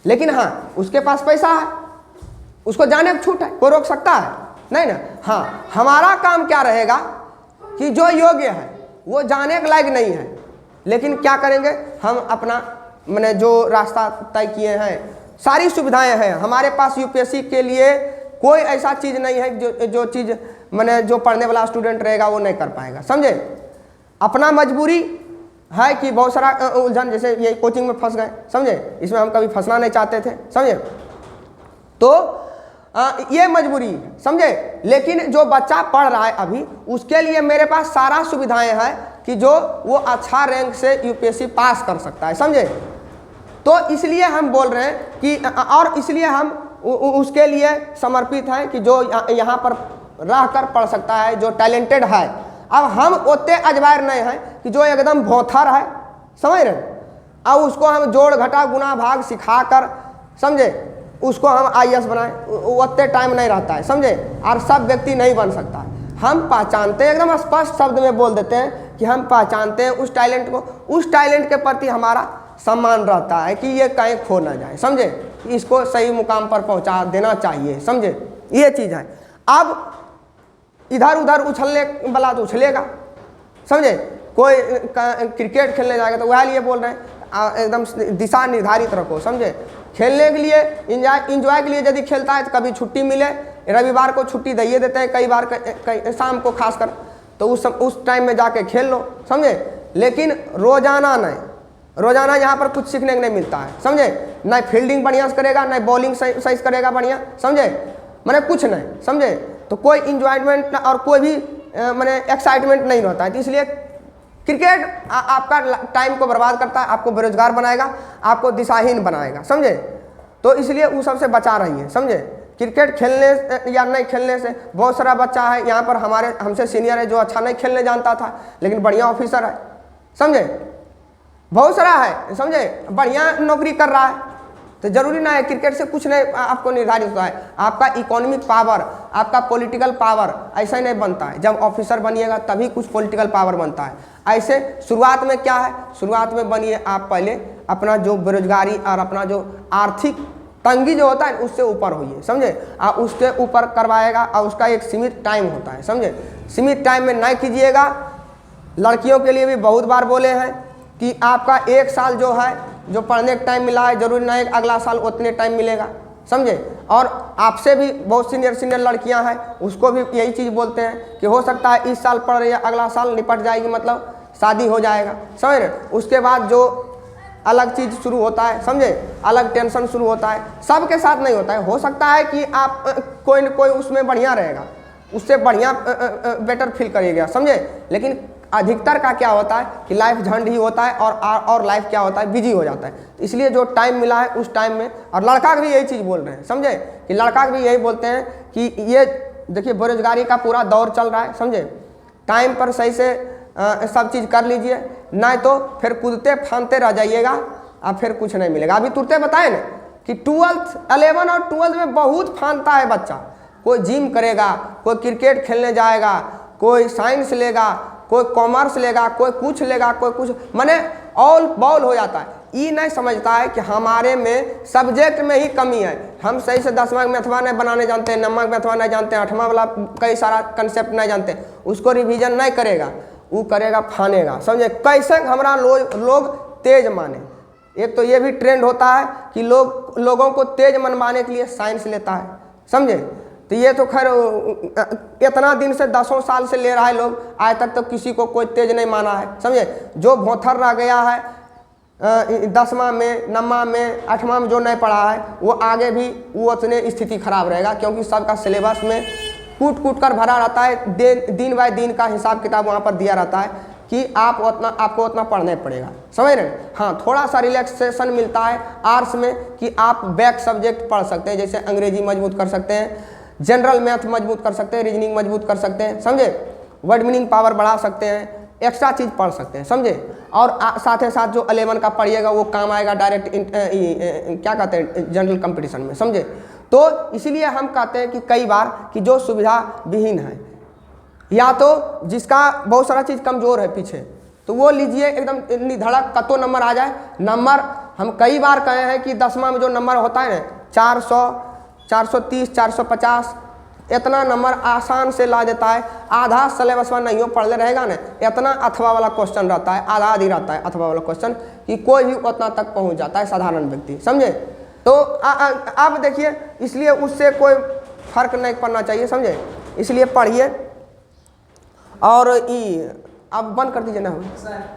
लेकिन हाँ उसके पास पैसा है, उसको जाने की छूट है, कोई रोक सकता है नहीं ना। हाँ हमारा काम क्या रहेगा कि जो योग्य है वो जाने के लायक नहीं है, लेकिन क्या करेंगे हम अपना मैंने जो रास्ता तय किए हैं, सारी सुविधाएं हैं हमारे पास। यूपीएससी के लिए कोई ऐसा चीज़ नहीं है जो चीज़ मैंने जो पढ़ने वाला स्टूडेंट रहेगा वो नहीं कर पाएगा, समझे। अपना मजबूरी है कि बहुत सारा उलझन, जैसे ये कोचिंग में फंस गए, समझे, इसमें हम कभी फंसना नहीं चाहते थे, समझे, तो ये मजबूरी है, समझे। लेकिन जो बच्चा पढ़ रहा है अभी, उसके लिए मेरे पास सारा सुविधाएं हैं कि जो वो अच्छा रैंक से यूपीएससी पास कर सकता है, समझे। तो इसलिए हम बोल रहे हैं कि और इसलिए हम उसके लिए समर्पित हैं कि जो यहाँ पर रह कर पढ़ सकता है, जो टैलेंटेड है। अब हम उतने अजवायर नहीं हैं कि जो एकदम भौथर है, समझ रहे, अब उसको हम जोड़ घटा गुना भाग सिखा कर, समझे, उसको हम आईएएस बनाएं, उतने टाइम नहीं रहता है, समझे। और सब व्यक्ति नहीं बन सकता है। हम पहचानते हैं, एकदम स्पष्ट शब्द में बोल देते हैं कि हम पहचानते हैं उस टैलेंट को, उस टैलेंट के प्रति हमारा सम्मान रहता है कि ये कहीं खो ना जाए, समझे, इसको सही मुकाम पर पहुंचा देना चाहिए, समझे, ये चीज़ है। अब इधर उधर उछलने वाला तो उछलेगा, समझे, कोई क्रिकेट खेलने जाएगा तो वह लिए बोल रहे हैं एकदम दिशा निर्धारित रखो, समझे। खेलने के लिए इंजॉय के लिए यदि खेलता है तो कभी छुट्टी मिले, रविवार को छुट्टी दे देते हैं कई बार, शाम को खासकर, तो उस टाइम में जाके खेल लो, समझे। लेकिन रोजाना नहीं, रोजाना यहाँ पर कुछ सीखने को नहीं मिलता है, समझे। न फील्डिंग बढ़िया से करेगा, न बॉलिंग सही करेगा बढ़िया, समझे, मैंने कुछ नहीं, समझे। तो कोई इंजॉयमेंट और कोई भी मैंने एक्साइटमेंट नहीं रहता है। तो इसलिए क्रिकेट आपका टाइम को बर्बाद करता है, आपको बेरोजगार बनाएगा, आपको दिशाहीन बनाएगा, समझे। तो इसलिए उस सबसे बचा रहिए, समझे। क्रिकेट खेलने या नहीं खेलने से बहुत सारा बच्चा है यहाँ पर हमसे सीनियर है जो अच्छा नहीं खेलने जानता था लेकिन बढ़िया ऑफिसर है, समझे, बहुत सारा है, समझे, बढ़िया नौकरी कर रहा है। तो जरूरी ना है क्रिकेट से कुछ नहीं आपको निर्धारित होता है। आपका इकोनॉमिक पावर, आपका पॉलिटिकल पावर ऐसा ही नहीं बनता है। जब ऑफिसर बनिएगा तभी कुछ पॉलिटिकल पावर बनता है। ऐसे शुरुआत में क्या है, शुरुआत में बनिए आप पहले अपना जो बेरोजगारी और अपना जो आर्थिक तंगी जो होता है उससे ऊपर होइए, समझे। आप उसके ऊपर करवाएगा और उसका एक सीमित टाइम होता है, समझे। सीमित टाइम में नहीं कीजिएगा। लड़कियों के लिए भी बहुत बार बोले हैं कि आपका एक साल जो है जो पढ़ने का टाइम मिला है, जरूरी नहीं अगला साल उतने टाइम मिलेगा, समझे। और आपसे भी बहुत सीनियर लड़कियां हैं, उसको भी यही चीज़ बोलते हैं कि हो सकता है इस साल पढ़ रही है, अगला साल निपट जाएगी, मतलब शादी हो जाएगा, समझ रहे। उसके बाद जो अलग चीज़ शुरू होता है, समझे, अलग टेंशन शुरू होता है। सबके साथ नहीं होता है। हो सकता है कि आप कोई न कोई उसमें बढ़िया रहेगा, उससे बढ़िया बेटर फील करिएगा, समझे। लेकिन अधिकतर का क्या होता है कि लाइफ झंड ही होता है और लाइफ क्या होता है, बिजी हो जाता है। इसलिए जो टाइम मिला है उस टाइम में, और लड़का भी यही चीज़ बोल रहे हैं, समझे, कि लड़का भी यही बोलते हैं कि ये देखिए बेरोजगारी का पूरा दौर चल रहा है, समझे। टाइम पर सही से सब चीज़ कर लीजिए, नहीं तो फिर कूदते फानते रह जाइएगा और फिर कुछ नहीं मिलेगा। अभी तुरंत बताए ना कि 11 और 12 में बहुत फानता है बच्चा। कोई जिम करेगा, कोई क्रिकेट खेलने जाएगा, कोई साइंस लेगा, कोई कॉमर्स लेगा, कोई कुछ लेगा, कोई कुछ, माने ऑल बॉल हो जाता है। ये नहीं समझता है कि हमारे में सब्जेक्ट में ही कमी है। हम सही से 10वां मैथवा नहीं बनाने जानते हैं, 9वां मैथवा नहीं जानते हैं, 8वां वाला कई सारा कंसेप्ट नहीं जानते, उसको रिवीजन नहीं करेगा, वो करेगा फानेगा, समझे। कैसे हमारा लोग तेज माने। एक तो ये भी ट्रेंड होता है कि लोगों को तेज मनवाने के लिए साइंस लेता है, समझे। तो ये तो खैर इतना दिन से 10 साल से ले रहा है लोग, आज तक तो किसी को कोई तेज नहीं माना है, समझे। जो भौथर रह गया है 10वां में, 9वां में, 8वां में जो नहीं पढ़ा है, वो आगे भी वो उतने स्थिति खराब रहेगा, क्योंकि सबका सिलेबस में कूट कर भरा रहता है। दिन बाय दिन का हिसाब किताब वहाँ पर दिया रहता है कि आपको उतना पढ़ना पड़ेगा, समझ रहे हैं। हाँ, थोड़ा सा रिलैक्सेशन मिलता है आर्ट्स में कि आप बैक सब्जेक्ट पढ़ सकते हैं, जैसे अंग्रेजी मजबूत कर सकते हैं, जनरल मैथ मजबूत कर सकते हैं, रीजनिंग मजबूत कर सकते हैं, समझे, वर्ड मीनिंग पावर बढ़ा सकते हैं, एक्स्ट्रा चीज़ पढ़ सकते हैं, समझे। और साथ ही साथ जो 11 का पढ़िएगा वो काम आएगा डायरेक्ट क्या कहते हैं जनरल कंपटीशन में, समझे। तो इसीलिए हम कहते हैं कि कई बार कि जो सुविधा विहीन है, या तो जिसका बहुत सारा चीज़ कमज़ोर है पीछे, तो वो लीजिए एकदम निधड़क कतो नंबर आ जाए। नंबर हम कई बार कहे हैं कि 10वां में जो नंबर होता है ना 400, 430, 450, इतना नंबर आसान से ला देता है। आधा सिलेबस में नहीं हो पढ़ ले रहेगा ना, इतना अथवा वाला क्वेश्चन रहता है, आधा आधी रहता है अथवा वाला क्वेश्चन, कि कोई भी उतना तक पहुंच जाता है साधारण व्यक्ति, समझे। तो अब देखिए, इसलिए उससे कोई फर्क नहीं पड़ना चाहिए, समझे, इसलिए पढ़िए। और अब बंद कर दीजिए ना।